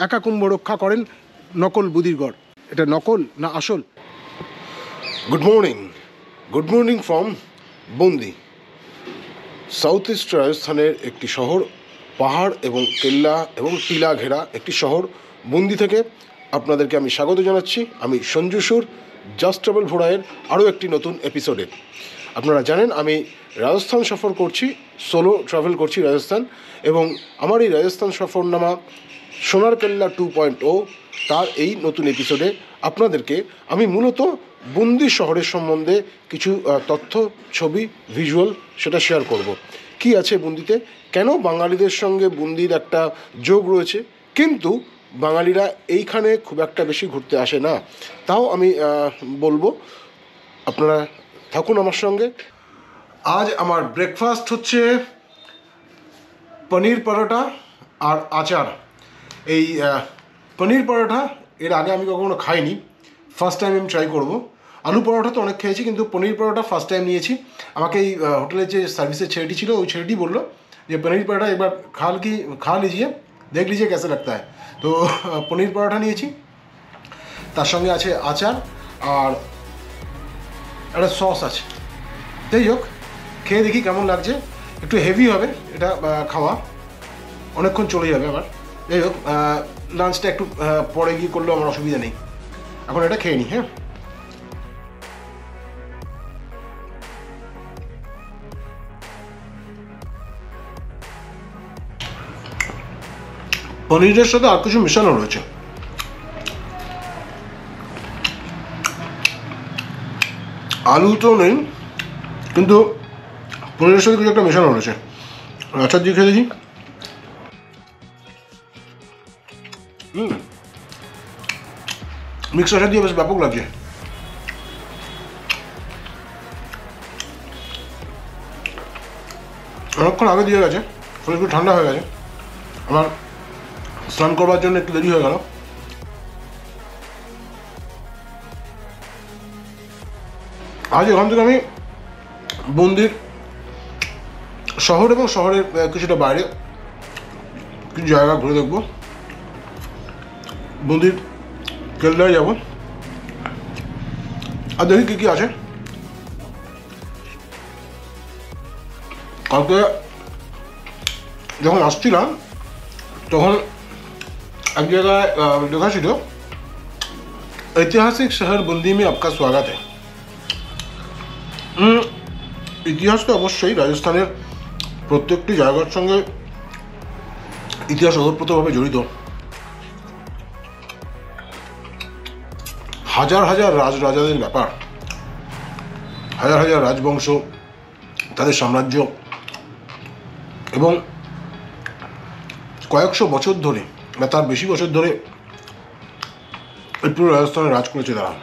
একা কুম্ভ রক্ষা করেন নকল বুদির গড়। এটা নকল না আসল? Good morning from Bundi. South east রাজস্থানের একটি শহর, পাহাড় এবং কেল্লা এবং টিলা ঘেরা একটি শহর বুন্দি থেকে আপনাদেরকে আমি স্বাগত জানাচ্ছি। আমি সঞ্জু সুর, জাস্ট ট্রাভেল ভোড়ায়ের আরও একটি নতুন এপিসোডে। আপনারা জানেন আমি রাজস্থান সফর করছি, সোলো ট্রাভেল করছি রাজস্থান, এবং আমার এই রাজস্থান সফরনামা সোনার কেল্লা 2.0 তার এই নতুন এপিসোডে আপনাদেরকে আমি মূলত বুন্দি শহরের সম্বন্ধে কিছু তথ্য, ছবি, ভিজুয়াল সেটা শেয়ার করব। কি আছে বুন্দিতে, কেন বাঙালিদের সঙ্গে বুন্দির একটা যোগ রয়েছে, কিন্তু বাঙালিরা এইখানে খুব একটা বেশি ঘুরতে আসে না, তাও আমি বলবো। আপনারা থাকুন আমার সঙ্গে। আজ আমার ব্রেকফাস্ট হচ্ছে পনির পরোটা আর আচার। এই পনির পরোটা এর আগে আমি কখনো খাইনি, ফার্স্ট টাইম আমি ট্রাই করব। আলু পরোটা তো অনেক খেয়েছি, কিন্তু পনির পরোটা ফার্স্ট টাইম নিয়েছি। আমাকে এই হোটেলের যে সার্ভিসের ছেলেটি ছিল, ওই ছেলেটি বললো যে পনির পরোটা একবার খা লিজিয়ে দেখ লিজিয়ে কেসে লাগতা है। তো পনির পরোটা নিয়েছি, তার সঙ্গে আছে আচার আর একটা সস আছে। যাই হোক, খেয়ে দেখি কেমন লাগছে। একটু হেভি হবে এটা খাওয়া, অনেকক্ষণ চলে যাবে আমার। যাই হোক, লাঞ্চটা একটু পরে গিয়ে করলেও আমার অসুবিধা নেই। এখন এটা খেয়ে নিই। হ্যাঁ, পনিরের সাথে আর কিছু মেশানো রয়েছে। আলু তো নেই, কিন্তু পনিরের সাথে কিছু একটা মেশানো রয়েছে। আচ্ছা, দিয়ে খেয়ে দেখি। মিক্সারটা দিয়ে বেশ ব্যাপক লাগছে। অনেকক্ষণ আগে দিয়ে গেছে, ফলে একটু ঠান্ডা হয়ে গেছে। আমার স্নান করবার জন্য একটু দেরি হয়ে গেল। আজ এখান থেকে আমি বুন্দির শহর এবং শহরের কিছুটা বাইরে কিছু জায়গা ঘুরে দেখবো। বুন্দির কেল্লায় যাব আর দেখি কী কী আছে। কালকে যখন আসছিলাম তখন এক জায়গায় লেখা ছিল, ঐতিহাসিক শহর বুন্দি মে আপকা স্বাগত है। ইতিহাস তো অবশ্যই, রাজস্থানের প্রত্যেকটি জায়গার সঙ্গে ইতিহাস ওতপ্রোতভাবে জড়িত। হাজার হাজার রাজাদের ব্যাপার, হাজার হাজার রাজবংশ, তাদের সাম্রাজ্য, এবং কয়েকশো বছর ধরে বা তার বেশি বছর ধরে এই পুরো রাজস্থানে রাজ করেছে তারা।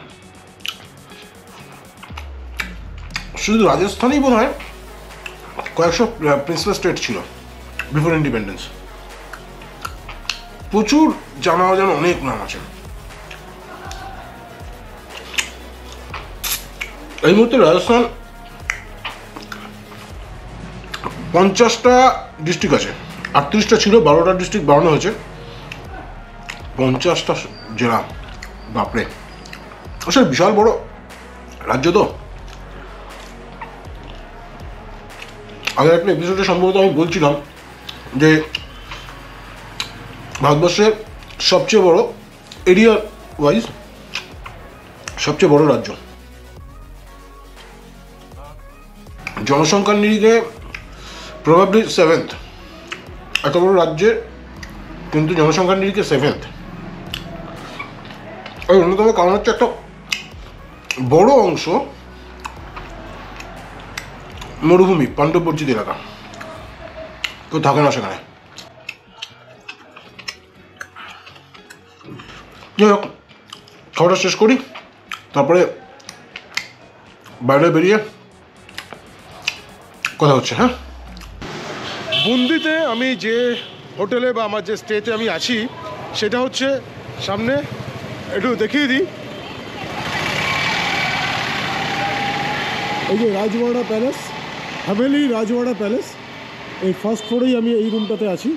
শুধু রাজস্থানেই বোধ হয় কয়েকশো প্রিন্সেস স্টেট ছিল বিফোর ইন্ডিপেন্ডেন্স। প্রচুর জানা অজানা অনেক নাম আছে। এই মুহূর্তে রাজস্থান 50টা ডিস্ট্রিক্ট আছে, 38টা ছিল, 12টা ডিস্ট্রিক্ট বাড়ানো হয়েছে, 50টা জেলা। বাপরে, আসলে বিশাল বড় রাজ্য। তো আগের একটা এপিসোডে সম্ভবত আমি বলছিলাম যে ভারতবর্ষের সবচেয়ে বড় এরিয়া ওয়াইজ সবচেয়ে বড় রাজ্য। জনসংখ্যার নিরিখে প্রবাবলি 7th, এত বড় রাজ্যের কিন্তু জনসংখ্যার নিরিখে 7th। আর অন্যতম কারণ হচ্ছে একটা বড় অংশ মরুভূমি, পাণ্ডববর্জিত এলাকা, কেউ থাকে না সেখানে। যাই হোক, খাওয়াটা শেষ করি, তারপরে বাইরে বেরিয়ে কথা হচ্ছে। হ্যাঁ, বুন্দিতে আমি যে হোটেলে বা আমার যে স্টেতে আমি আছি সেটা হচ্ছে সামনে, একটু দেখিয়ে দিই। এই যে রাজওয়াড়া প্যালেস, হাভেলি রাজওয়াড়া প্যালেস, এই ফার্স্ট ফ্লোরেই আমি এই রুমটাতে আছি।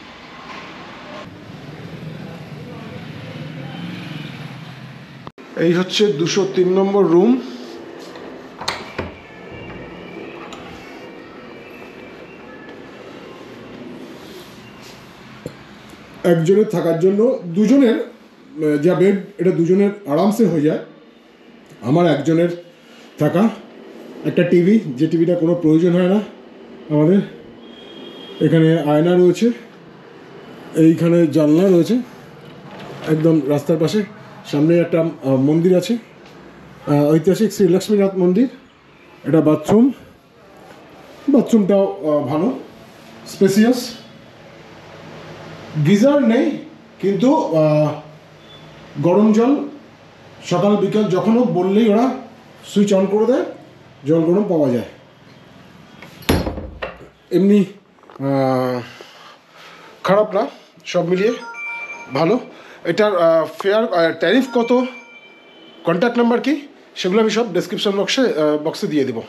এই হচ্ছে 203 নম্বর রুম। একজনের থাকার জন্য, দুজনের যা বেড, এটা দুজনের আরামসে হয়ে যায়। আমার একজনের থাকা, একটা টিভি, যে টিভিটা কোনো প্রয়োজন হয় না আমাদের। এখানে আয়না রয়েছে, এইখানে জানলা রয়েছে একদম রাস্তার পাশে। সামনে একটা মন্দির আছে, ঐতিহাসিক শ্রী লক্ষ্মীনাথ মন্দির। এটা বাথরুম, বাথরুমটাও ভালো, স্পেসিয়াস। গিজার নেই, কিন্তু গরম জল সকাল বিকাল যখনও বললেই ওরা সুইচ অন করে দেয়, জল গরম পাওয়া যায়। এমনি খারাপ না, সব মিলিয়ে ভালো। এটার ফেয়ার ট্যারিফ কত, কন্ট্যাক্ট নাম্বার কি, সেগুলো আমি সব ডেসক্রিপশন বক্সে দিয়ে দেবো।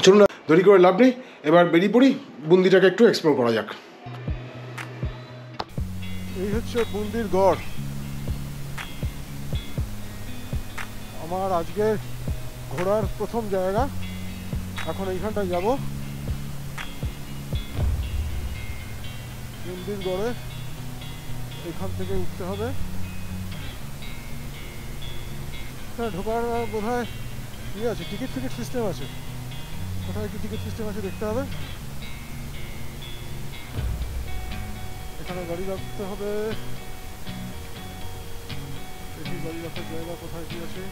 চলুন না, দেরি করে লাভ নেই, এবার বেরিয়ে পড়ি, বুন্দিটাকে একটু এক্সপ্লোর করা যাক। এই হচ্ছে বুন্দির গড়। আমার আজকের ঘোরার প্রথম জায়গা। এখন এইখানটায় যাব, বুন্দির গড়ে। এখান থেকে উঠতে হবে। ঢোকার বোধ হয় ইয়ে আছে, টিকিট সিস্টেম আছে। কোথায় কি টিকিট সিস্টেম আছে দেখতে হবে। এখানে গাড়ি রাখতে হবে, গাড়ি রাখার জায়গা কোথায় কি আছে।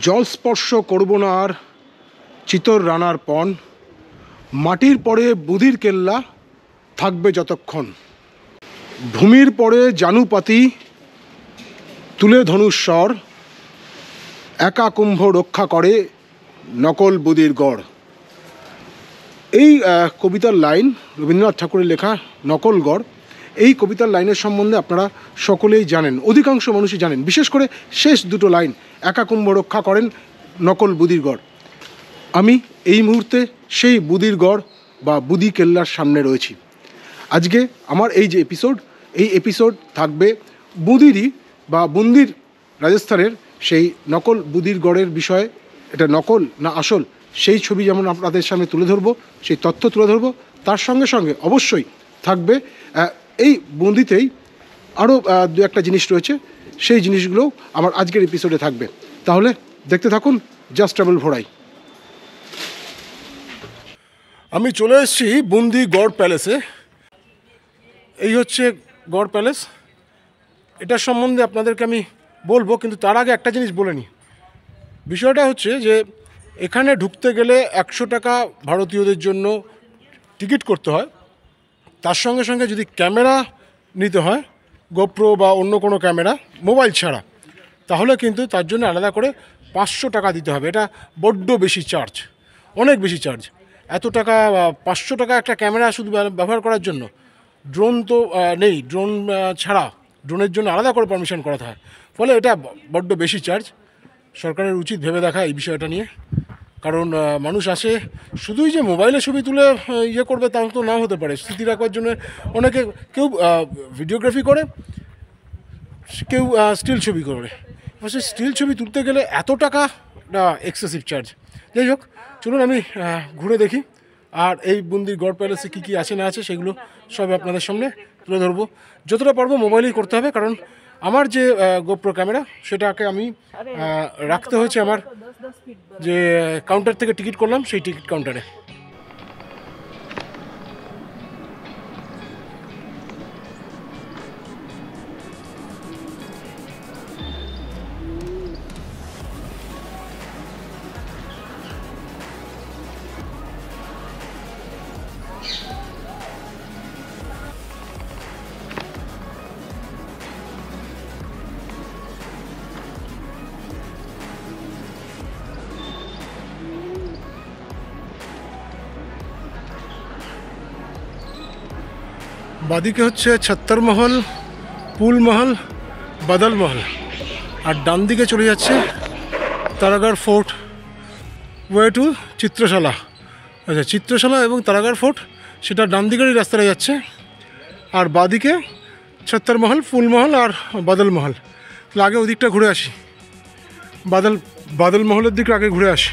জল স্পর্শ করব না আর চিতর রানার পণ, মাটির পরে বুধির কেল্লা থাকবে যতক্ষণ। ভূমির পরে জানুপাতি তুলে ধনুস্বর, একা কুম্ভ রক্ষা করে নকল বুধির গড়। এই কবিতার লাইন রবীন্দ্রনাথ ঠাকুরের লেখা নকল গড়। এই কবিতার লাইনের সম্বন্ধে আপনারা সকলেই জানেন, অধিকাংশ মানুষই জানেন। বিশেষ করে শেষ দুটো লাইন, একা কুম্ভ রক্ষা করেন নকল বুধির গড়। আমি এই মুহূর্তে সেই বুধির গড় বা বুধি কেল্লার সামনে রয়েছি। আজকে আমার এই যে এই এপিসোড থাকবে বুধিরই বা বুন্দির, রাজস্থানের সেই নকল বুধির গড়ের বিষয়ে। এটা নকল না আসল, সেই ছবি যেমন আপনাদের সামনে তুলে ধরবো, সেই তথ্য তুলে ধরবো, তার সঙ্গে সঙ্গে অবশ্যই থাকবে এই বুন্দিতেই আরও দু একটা জিনিস রয়েছে, সেই জিনিসগুলো আমার আজকের এপিসোডে থাকবে। তাহলে দেখতে থাকুন জাস্ট ট্রাভেল ভোড়াই। আমি চলে এসেছি বুন্দি গড় প্যালেসে। এই হচ্ছে গড় প্যালেস। এটার সম্বন্ধে আপনাদেরকে আমি বলবো, কিন্তু তার আগে একটা জিনিস বলে নিই। বিষয়টা হচ্ছে যে এখানে ঢুকতে গেলে 100 টাকা ভারতীয়দের জন্য টিকিট করতে হয়। তার সঙ্গে সঙ্গে যদি ক্যামেরা নিতে হয়, গোপ্রো বা অন্য কোনো ক্যামেরা, মোবাইল ছাড়া, তাহলে কিন্তু তার জন্য আলাদা করে 500 টাকা দিতে হবে। এটা বড্ড বেশি চার্জ, অনেক বেশি চার্জ। এত টাকা, 500 টাকা একটা ক্যামেরা শুধু ব্যবহার করার জন্য। ড্রোন তো নেই, ড্রোন ছাড়া ড্রোনের জন্য আলাদা করে পারমিশন করাতে হয়। ফলে এটা বড্ড বেশি চার্জ। সরকারের উচিত ভেবে দেখা এই বিষয়টা নিয়ে। কারণ মানুষ আসে শুধুই যে মোবাইলে ছবি তুলে ইয়ে করবে, তা তো নাও হতে পারে। স্মৃতি রাখবার জন্য অনেকে, কেউ ভিডিওগ্রাফি করে, কেউ স্টিল ছবি করে। সেই স্টিল ছবি তুলতে গেলে এত টাকা, এক্সেসিভ চার্জ। যাই হোক, চলুন আমি ঘুরে দেখি। আর এই বুন্দির গড় প্যালেসে কী কী আছে না আছে সেগুলো সব আপনাদের সামনে তুলে ধরবো। যতটা পারবো মোবাইলেই করতে হবে, কারণ আমার যে গোপ্রো ক্যামেরা, সেটাকে আমি রাখতে হয়েছে আমার যে কাউন্টার থেকে টিকিট করলাম, সেই টিকিট কাউন্টারে। বাদিকে হচ্ছে ছত্তর মহল, পুল মহল, বাদল মহল, আর ডান দিকে চলে যাচ্ছে তারাগড় ফোর্ট, ওয়ে টু চিত্রশালা। আচ্ছা, চিত্রশালা এবং তারাগড় ফোর্ট সেটা ডান দিকেরই রাস্তাটা যাচ্ছে। আর বাদিকে ছত্তর মহল, ফুল মহল আর বাদল মহল। আগে ওদিকটা ঘুরে আসি, বাদল মহলের দিকে আগে ঘুরে আসি।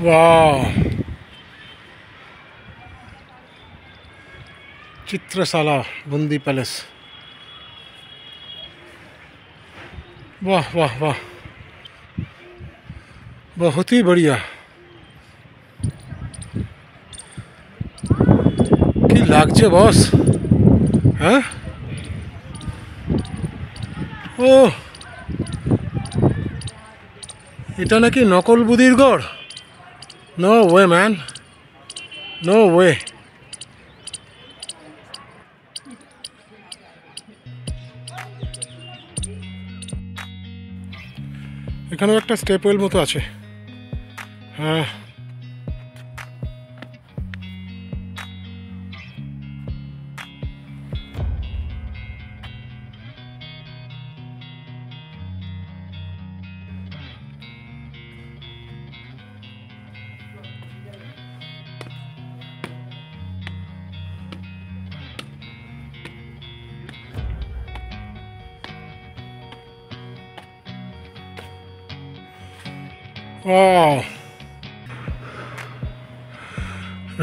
वाह, चित्रशाला बूंदी पैलेस। वाह वाह वाह, बहुत ही बढ़िया। কি লাগছে বস? হ্যাঁ, ও এটা নাকি নকল বুদির গড়? No way man, no way. এখানেও একটা স্টেপওয়েল মতো আছে। হ্যাঁ,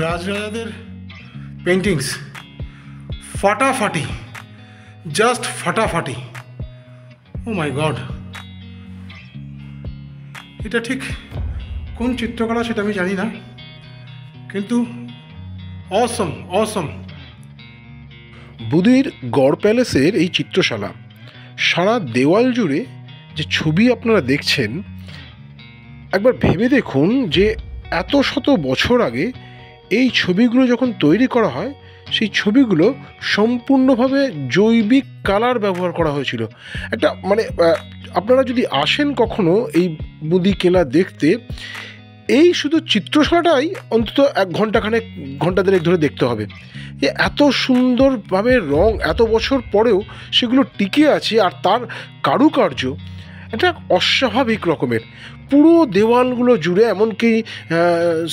রাজরাজাদের পেন্টিংস ফাটাফাটি, জাস্ট ফাটাফাটি। ও মাই গড, এটা ঠিক কোন চিত্রকলা সেটা আমি জানি না, কিন্তু অসম অসম। বুদির গড় প্যালেসের এই চিত্রশালা সারা দেওয়াল জুড়ে যে ছবি আপনারা দেখছেন, একবার ভেবে দেখুন যে এত শত বছর আগে এই ছবিগুলো যখন তৈরি করা হয়, সেই ছবিগুলো সম্পূর্ণভাবে জৈবিক কালার ব্যবহার করা হয়েছিল। একটা মানে আপনারা যদি আসেন কখনো এই বুদি কেলা দেখতে, এই শুধু চিত্রশালাটাই অন্তত 1 ঘন্টা দেড়েক ধরে দেখতে হবে। যে এত সুন্দরভাবে রং এত বছর পরেও সেগুলো টিকে আছে, আর তার কারুকার্য এটা অস্বাভাবিক রকমের। পুরো দেওয়ালগুলো জুড়ে, এমনকি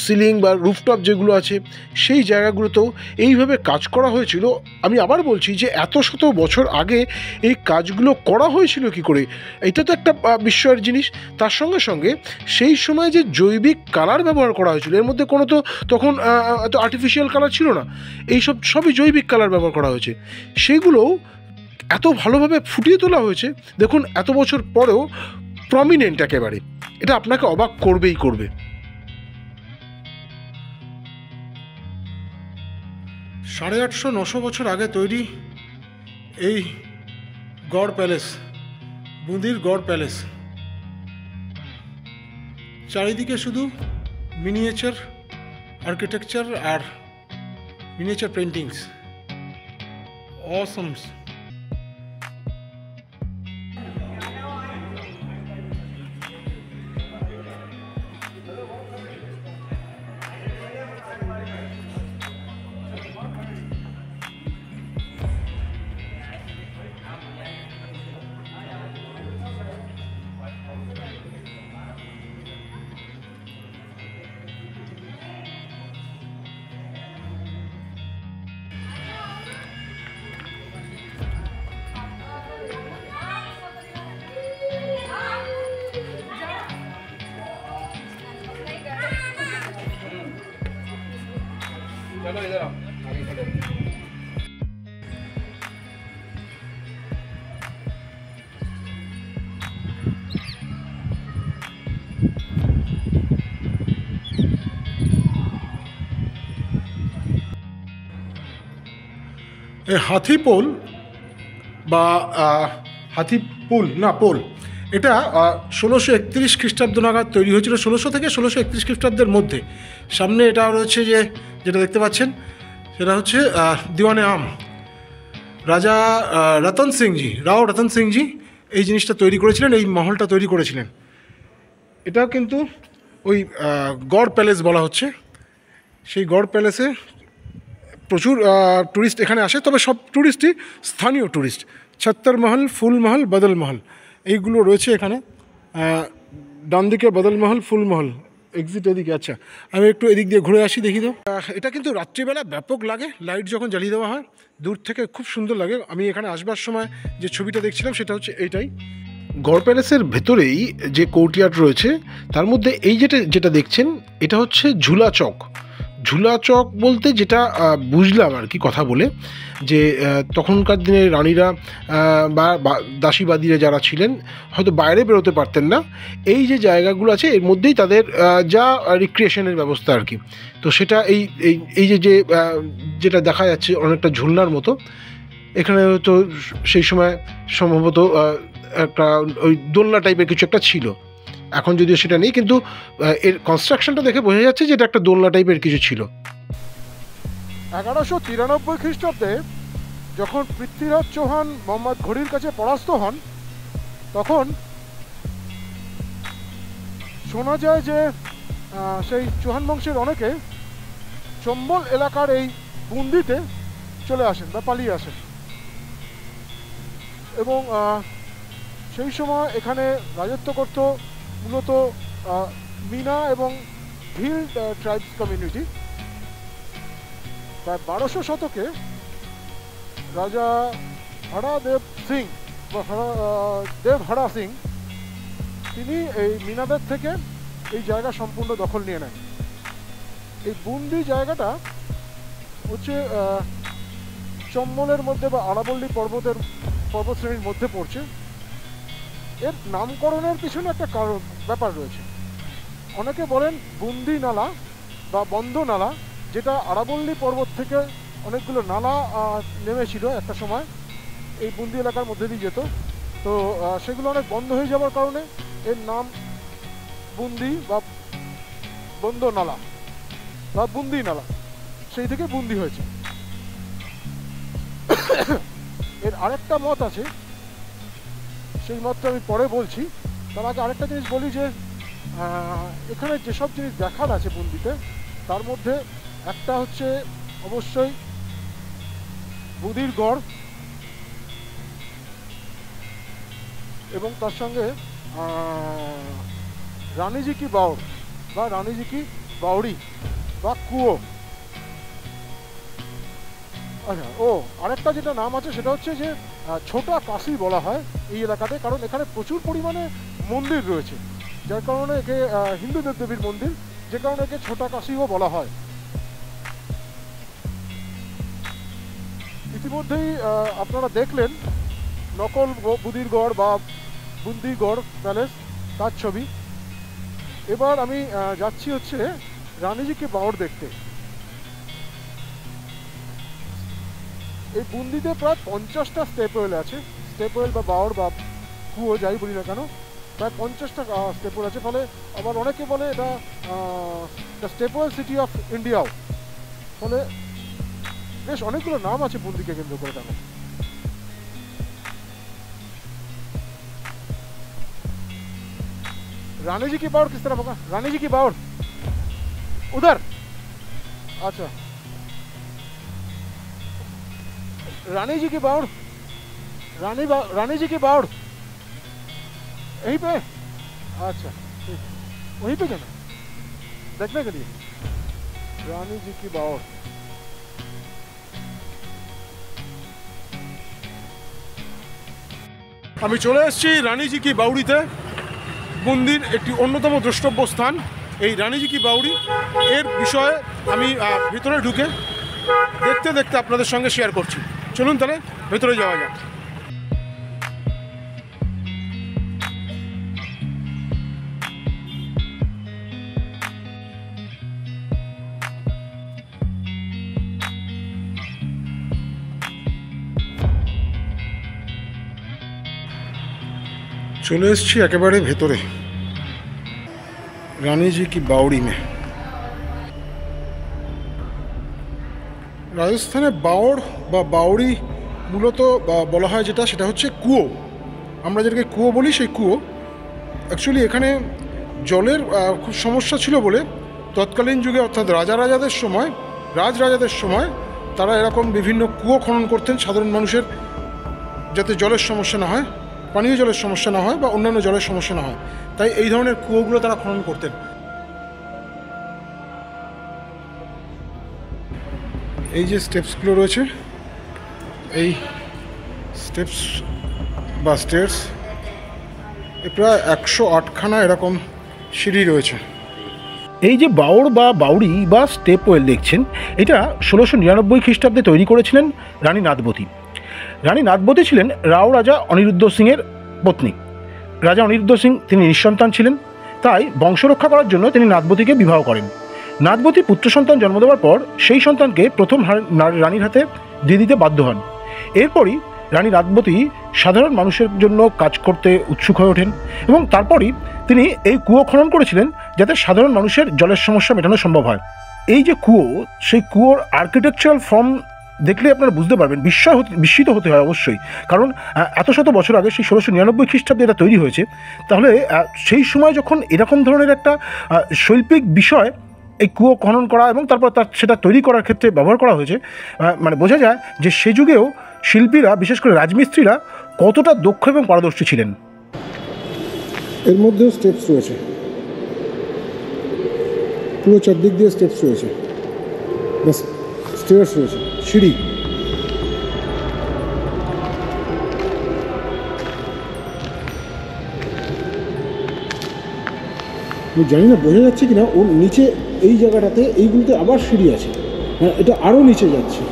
সিলিং বা রুফটপ যেগুলো আছে সেই জায়গাগুলোতেও এইভাবে কাজ করা হয়েছিল। আমি আবার বলছি যে এত শত বছর আগে এই কাজগুলো করা হয়েছিল কি করে, এটা তো একটা বিস্ময়ের জিনিস। তার সঙ্গে সঙ্গে সেই সময় যে জৈবিক কালার ব্যবহার করা হয়েছিল, এর মধ্যে কোনো তো তখন এত আর্টিফিশিয়াল কালার ছিল না, এইসব সবই জৈবিক কালার ব্যবহার করা হয়েছে। সেগুলোও এত ভালোভাবে ফুটিয়ে তোলা হয়েছে, দেখুন এত বছর পরেও প্রমিনেন্ট একেবারে। এটা আপনাকে অবাক করবেই করবে। 850-900 বছর আগে তৈরি এই গড় প্যালেস, বুঁদির গড় প্যালেস। চারিদিকে শুধু মিনিয়েচার আর্কিটেকচার আর মিনিয়েচার পেন্টিংস। অসম। चलो इधर आओ, आगे खड़े। হাতিপোল বা হাতিপুল না পোল, এটা 1631 খ্রিস্টাব্দ নাগাদ তৈরি হয়েছিল। 1600 থেকে 1631 খ্রিস্টাব্দের মধ্যে। সামনে এটা রয়েছে যেটা দেখতে পাচ্ছেন সেটা হচ্ছে দিওয়ানে আম। রাজা রাও রতন সিংজি এই জিনিসটা তৈরি করেছিলেন, এই মহলটা তৈরি করেছিলেন। এটাও কিন্তু ওই গড় প্যালেস বলা হচ্ছে। সেই গড় প্যালেসে প্রচুর ট্যুরিস্ট এখানে আসে, তবে সব ট্যুরিস্টই স্থানীয় ট্যুরিস্ট। ছত্তর মহল, ফুল মহল, বদল মহল এইগুলো রয়েছে এখানে। ডান দিকে বদল মহল, ফুল মহল, এক্সিট এদিকে। আচ্ছা, আমি একটু এদিক দিয়ে ঘুরে আসি, দেখি তো। এটা কিন্তু রাত্রিবেলা ব্যাপক লাগে, লাইট যখন জ্বালিয়ে দেওয়া হয় দূর থেকে খুব সুন্দর লাগে। আমি এখানে আসবার সময় যে ছবিটা দেখছিলাম সেটা হচ্ছে এইটাই। গড় প্যালেসের ভেতরেই যে কোর্টইয়ার্ড রয়েছে তার মধ্যে এই যেটা দেখছেন এটা হচ্ছে ঝুলা চক। ঝুলা চক বলতে যেটা বুঝলাম আর কি কথা বলে, যে তখনকার দিনে রানীরা বা দাসীবাদীরা যারা ছিলেন হয়তো বাইরে বেরোতে পারতেন না, এই যে জায়গাগুলো আছে এর মধ্যেই তাদের যা রিক্রিয়েশনের ব্যবস্থা আর কি। তো সেটা এই যেটা দেখা যাচ্ছে অনেকটা ঝুলনার মতো, এখানে তো সেই সময় সম্ভবত একটা ওই দোলনা টাইপের কিছু একটা ছিল। এখন যদিও সেটা নেই, কিন্তু এর কনস্ট্রাকশনটা দেখে বোঝা যাচ্ছে যে এটা একটা দোলনা টাইপের কিছু ছিল। 1193 খ্রিস্টাব্দে যখন পৃথ্বীরাজ চৌহান মোহাম্মদ ঘুরির কাছে পরাস্ত হন, তখন শোনা যায় যে সেই চৌহান বংশের অনেকে চম্বল এলাকার এই বুন্দিতে চলে আসেন বা পালিয়ে আসেন, এবং সেই সময় এখানে রাজত্ব করত মূলত মিনা এবং ভিল ট্রাইবস কমিউনিটি। প্রায় 1200 শতকে রাজা হরাদেব সিং বা দেব হরা সিং তিনি এই মিনাদের থেকে এই জায়গা সম্পূর্ণ দখল নিয়ে নেন। এই বুন্দি জায়গাটা হচ্ছে চম্বলের মধ্যে বা আরাবল্লী পর্বতশ্রেণীর মধ্যে পড়ছে। এর নামকরণের পিছনে একটা ব্যাপার রয়েছে। অনেকে বলেন বুন্দি নালা বা বন্ধ নালা, যেটা আরাবল্লী পর্বত থেকে অনেকগুলো নালা নেমেছিল একটা সময়, এই বুন্দি এলাকার মধ্যে দিয়ে যেত। তো সেগুলো অনেক বন্ধ হয়ে যাওয়ার কারণে এর নাম বুন্দি বা বন্ধ নালা বা বুন্দি নালা, সেই থেকে বুন্দি হয়েছে। এর আরেকটা মত আছে, সেই মতটা আমি পরে বলছি। তার আগে আরেকটা জিনিস বলি যে এখানে যেসব জিনিস দেখার আছে বুন্দিতে, তার মধ্যে একটা হচ্ছে অবশ্যই বুদির গড়, এবং তার সঙ্গে রানীজি কি বাউড় বা রানীজি কি বাউড়ি বা কুয়ো। আচ্ছা, আরেকটা যেটা নাম আছে সেটা হচ্ছে যে ছোটা কাশি বলা হয় এই এলাকাতে, কারণ এখানে প্রচুর পরিমাণে মন্দির রয়েছে, যার কারণে একে হিন্দু দেবদেবীর মন্দির, যে কারণে একে ছোটা কাশিও বলা হয়। ইতিমধ্যেই আপনারা দেখলেন নকল বুদিরগড় বা বুন্দিগড় প্যালেস, তার ছবি। এবার আমি যাচ্ছি হচ্ছে রানীজি কি বাউড় দেখতে। এই বুন্দিতে প্রায় 50টা স্টেপওয়েল আছে, স্টেপওয়েল বা বাউড় বা কুয়ো যাই বলি না কেন, প্রায় 50টা স্টেপওয়েল আছে। ফলে আবার অনেকে বলে এটা দ্য স্টেপওয়েল সিটি অফ ইন্ডিয়াও। ফলে বেশ অনেকগুলো নাম আছে বুন্দিকে কেন্দ্র করে। কেন रानी जी की बाउड़ किस तरफ होगा? रानी जी की बाउड़ उधर। अच्छा, रानी जी की बाउड़, रानी जी की बाउड़ यहीं पे। अच्छा, वहीं पे जाना देखने के लिए। रानी जी की बाउड़, আমি চলে এসেছি রানীজি কি বাউড়িতে। বুন্দির একটি অন্যতম দ্রষ্টব্য স্থান এই রানীজি কি বাউড়ি। এর বিষয়ে আমি ভিতরে ঢুকে দেখতে দেখতে আপনাদের সঙ্গে শেয়ার করছি। চলুন তাহলে ভেতরে যাওয়া যাক। চলে এসেছি একেবারে ভেতরে রানীজি কি বাউড়ি মে। রাজস্থানে বাওড় বা বাউরি মূলত বলা হয় যেটা, সেটা হচ্ছে কুয়ো। আমরা যেটাকে কুয়ো বলি, সেই কুয়ো। অ্যাকচুয়ালি এখানে জলের খুব সমস্যা ছিল বলে তৎকালীন যুগে, অর্থাৎ রাজাদের সময় তারা এরকম বিভিন্ন কুয়ো খনন করতেন সাধারণ মানুষের, যাতে জলের সমস্যা না হয়, পানীয় জলের সমস্যা না হয় বা অন্যান্য জলের সমস্যা না হয়। তাই এই ধরনের কুয়োগুলো তারা খনন করতেন। এই যে স্টেপসগুলো রয়েছে, এই স্টেপস বা স্টেয়ার্স, প্রায় 108খানা এরকম সিঁড়ি রয়েছে। এই যে বাওড় বা বাউরি বা স্টেপ ওয়েল দেখছেন, এটা 1699 খ্রিস্টাব্দে তৈরি করেছিলেন রানী নাদবতী। রানী নাদবতী ছিলেন রাও রাজা অনিরুদ্ধ সিংয়ের পত্নী। রাজা অনিরুদ্ধ সিং তিনি নিঃসন্তান ছিলেন, তাই বংশরক্ষা করার জন্য তিনি নাদবতীকে বিবাহ করেন। নাদবতী পুত্র সন্তান জন্ম দেওয়ার পর সেই সন্তানকে প্রথম রানীর হাতে দিয়ে দিতে বাধ্য হন। এরপরই রানী নাদবতী সাধারণ মানুষের জন্য কাজ করতে উৎসুক হয়ে ওঠেন এবং তারপরই তিনি এই কুয়ো খনন করেছিলেন যাতে সাধারণ মানুষের জলের সমস্যা মেটানো সম্ভব হয়। এই যে কুয়ো, সেই কুয়োর আর্কিটেকচারাল ফর্ম দেখলে আপনারা বুঝতে পারবেন, বিস্মিত হতে হয় অবশ্যই, কারণ এত শত বছর আগে, সেই 1699 খ্রিস্টাব্দে এটা তৈরি হয়েছে। তাহলে সেই সময় যখন এরকম ধরনের একটা শৈল্পিক বিষয়, এই কুয়ো খনন করা এবং তারপর সেটা তৈরি করার ক্ষেত্রে ব্যবহার করা হয়েছে, মানে বোঝা যায় যে সে যুগেও শিল্পীরা, বিশেষ করে রাজমিস্ত্রিরা, কতটা দক্ষ এবং পারদর্শী ছিলেন। এর মধ্যেও স্টেপস রয়েছে, পুরো চারদিক দিয়ে স্টেপস রয়েছে, স্টেয়ার্স রয়েছে, সিঁড়ি। আমি জানি না বোঝা যাচ্ছে কিনা, ওর নিচে এই জায়গাটাতে এইগুলোতে আবার সিঁড়ি আছে, হ্যাঁ, এটা আরও নিচে যাচ্ছে।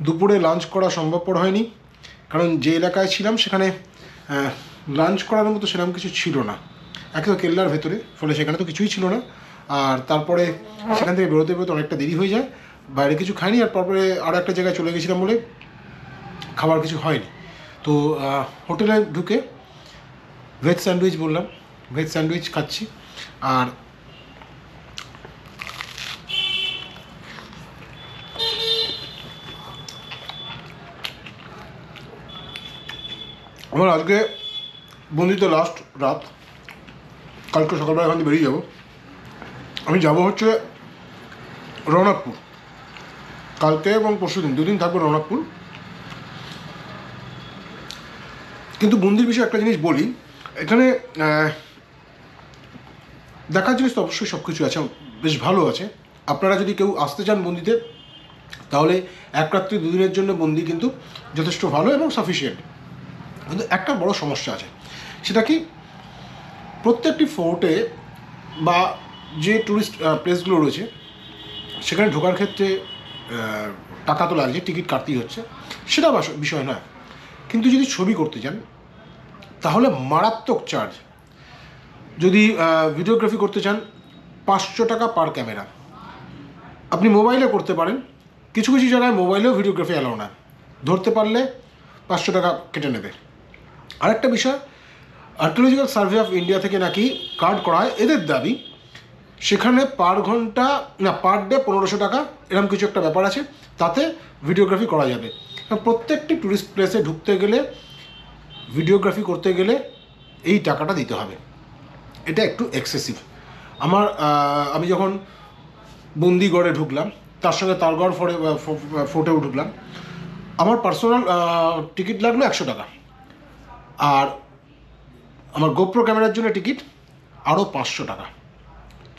দুপুরে লাঞ্চ করা সম্ভবপর হয়নি, কারণ যে এলাকায় ছিলাম সেখানে লাঞ্চ করার মতো সেরকম কিছু ছিল না। একে তো কেল্লার ভেতরে, ফলে সেখানে তো কিছুই ছিল না। আর তারপরে সেখান থেকে বেরোতে বেরোতে অনেকটা দেরি হয়ে যায়, বাইরে কিছু খাইনি। আর তারপরে আরও একটা জায়গায় চলে গেছিলাম বলে খাবার কিছু হয়নি। তো হোটেলে ঢুকে ভেজ স্যান্ডউইচ বললাম, ভেজ স্যান্ডউইচ খাচ্ছি। আর আমার আজকে বন্দিতে লাস্ট রাত, কালকে সকালবেলা এখান থেকে বেরিয়ে যাবো। আমি যাব হচ্ছে রৌনকপুর, কালকে এবং পরশু দিন, দুদিন থাকবো রৌনকপুর। কিন্তু বন্দির বিষয়ে একটা জিনিস বলি, এখানে দেখার জিনিস তো অবশ্যই সব কিছু আছে, বেশ ভালো আছে। আপনারা যদি কেউ আসতে চান বন্দিতে, তাহলে এক রাত্রি দুদিনের জন্য বন্দি কিন্তু যথেষ্ট ভালো এবং সাফিসিয়েন্ট। কিন্তু একটা বড় সমস্যা আছে, সেটা কি, প্রত্যেকটি ফোর্টে বা যে ট্যুরিস্ট প্লেসগুলো রয়েছে সেখানে ঢোকার ক্ষেত্রে টাকা তো লাগছে, টিকিট কাটতেই হচ্ছে, সেটা বিষয় নয়। কিন্তু যদি ছবি করতে চান তাহলে মারাত্মক চার্জ। যদি ভিডিওগ্রাফি করতে চান 500 টাকা পার ক্যামেরা। আপনি মোবাইলে করতে পারেন, কিছু কিছু জায়গায় মোবাইলেও ভিডিওগ্রাফি অ্যালাউ না, ধরতে পারলে 500 টাকা কেটে নেবে। আরেকটা বিষয়, আর্কিওলজিক্যাল সার্ভে অফ ইন্ডিয়া থেকে নাকি কার্ড করা হয়, এদের দাবি সেখানে পার ঘন্টা না পার ডে 1500 টাকা, এরকম কিছু একটা ব্যাপার আছে, তাতে ভিডিওগ্রাফি করা যাবে। প্রত্যেকটি ট্যুরিস্ট প্লেসে ঢুকতে গেলে, ভিডিওগ্রাফি করতে গেলে এই টাকাটা দিতে হবে। এটা একটু এক্সেসিভ। আমি যখন বন্দিগড়ে ঢুকলাম, তার সঙ্গে তারগড় ফোর্টেও ঢুকলাম, আমার পার্সোনাল টিকিট লাগলো 100 টাকা। আর আমার গোপ্রো ক্যামেরার জন্য টিকিট আরও 500 টাকা।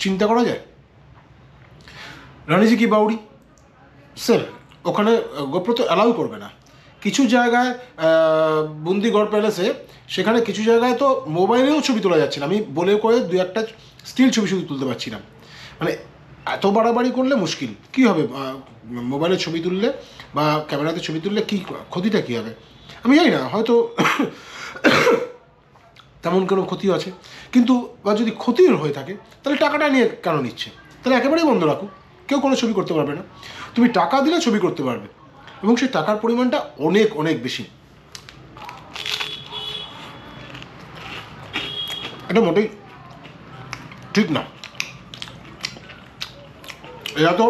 চিন্তা করা যায়। রানীজি কি বাউরি সেম, ওখানে গোপ্রো তো অ্যালাউ করবে না। কিছু জায়গায় বন্দিগড় প্যালেসে, সেখানে কিছু জায়গায় তো মোবাইলেও ছবি তোলা যাচ্ছে না। আমি বলে করে 2-1টা স্টিল ছবি শুধু তুলতে পারছি না। মানে এত বাড়াবাড়ি করলে মুশকিল। কী হবে মোবাইলে ছবি তুললে বা ক্যামেরাতে ছবি তুললে, কী ক্ষতিটা কী হবে আমি জানি না। হয়তো তেমন কোনো ক্ষতিও আছে, কিন্তু বা যদি ক্ষতির হয়ে থাকে তাহলে টাকাটা নিয়ে কেন নিচ্ছে? তাহলে একেবারেই বন্ধ রাখো, কেউ কোনো ছবি করতে পারবে না। তুমি টাকা দিলে ছবি করতে পারবে, এবং সেই টাকার পরিমাণটা অনেক অনেক বেশি। এটা মোটেই ঠিক না। এরা তো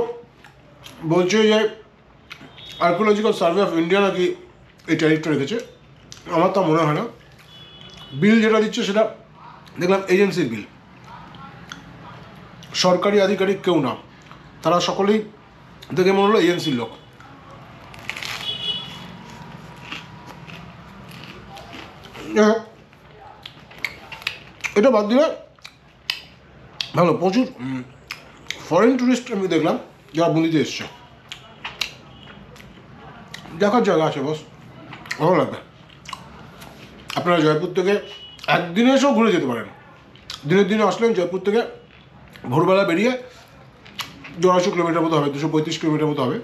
বলছে যে আর্কিওলজিক্যাল সার্ভে অফ ইন্ডিয়া নাকি এই ট্যারিফটা রেখেছে। আমার তা মনে হয় না। বিল যেটা দিচ্ছে সেটা দেখলাম এজেন্সির বিল, সরকারি আধিকারিক কেউ না, তারা সকলেই দেখে মনে হলো এজেন্সির লোক। এটা বাদ দিলে ভালো, প্রচুর ফরেন ট্যুরিস্ট আমি দেখলাম যারা বুন্দিতে এসছে। দেখার জায়গা আছে বস, ভালো লাগবে। আপনারা জয়পুর থেকে একদিনে এসেও ঘুরে যেতে পারেন। দিনের দিনে আসলেন জয়পুর থেকে ভোরবেলা বেরিয়ে 250 কিলোমিটার মতো হবে, 235 কিলোমিটার মতো হবে।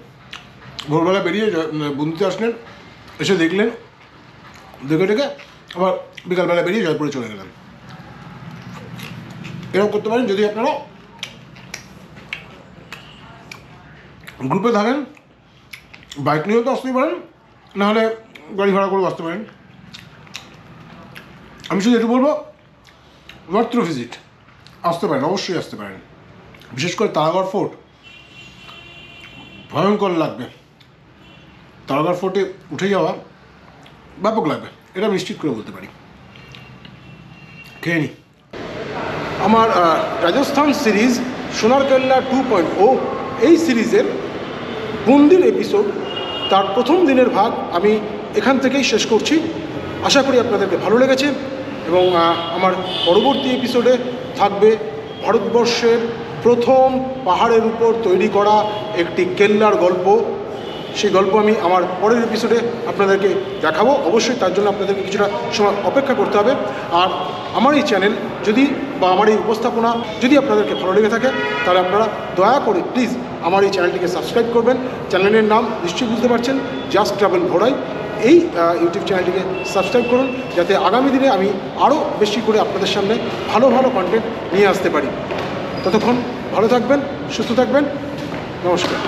ভোরবেলা বেরিয়ে বুন্দিতে আসলেন, এসে দেখলেন, দেখে টেকে আবার বিকালবেলা বেরিয়ে জয়পুরে চলে গেলেন। এরকম করতে পারেন যদি আপনারা গ্রুপে থাকেন। বাইক নিয়েও তো আসতেই পারেন, নাহলে গাড়ি ভাড়া করেও আসতে পারেন। আমি শুধু একটু বলবো, মাত্র ভিজিট আসতে পারেন, অবশ্যই আসতে পারেন। বিশেষ করে তারাগড় ফোর্ট ভয়ঙ্কর লাগবে। তারাগড় ফোর্টে উঠে যাওয়া ব্যাপক লাগবে, এটা নিশ্চিত করে বলতে পারি। খেয়ে নি। আমার রাজস্থান সিরিজ সোনার কেল্লা 2.0 এই সিরিজের বুন্দির এপিসোড, তার প্রথম দিনের ভাগ আমি এখান থেকেই শেষ করছি। আশা করি আপনাদেরকে ভালো লেগেছে, এবং আমার পরবর্তী এপিসোডে থাকবে ভারতবর্ষের প্রথম পাহাড়ের উপর তৈরি করা একটি কেল্লার গল্প। সেই গল্প আমি আমার পরের এপিসোডে আপনাদেরকে দেখাবো। অবশ্যই তার জন্য আপনাদেরকে কিছুটা সময় অপেক্ষা করতে হবে। আর আমার এই চ্যানেল যদি বা আমার এই উপস্থাপনা যদি আপনাদেরকে ভালো লেগে থাকে, তাহলে আপনারা দয়া করে প্লিজ আমার এই চ্যানেলটিকে সাবস্ক্রাইব করবেন। চ্যানেলের নাম নিশ্চয়ই বুঝতে পারছেন, জাস্ট ট্রাভেল ভোরাই। এই ইউটিউব চ্যানেলটিকে সাবস্ক্রাইব করুন, যাতে আগামী দিনে আমি আরও বেশি করে আপনাদের সামনে ভালো ভালো কন্টেন্ট নিয়ে আসতে পারি। ততক্ষণ ভালো থাকবেন, সুস্থ থাকবেন। নমস্কার।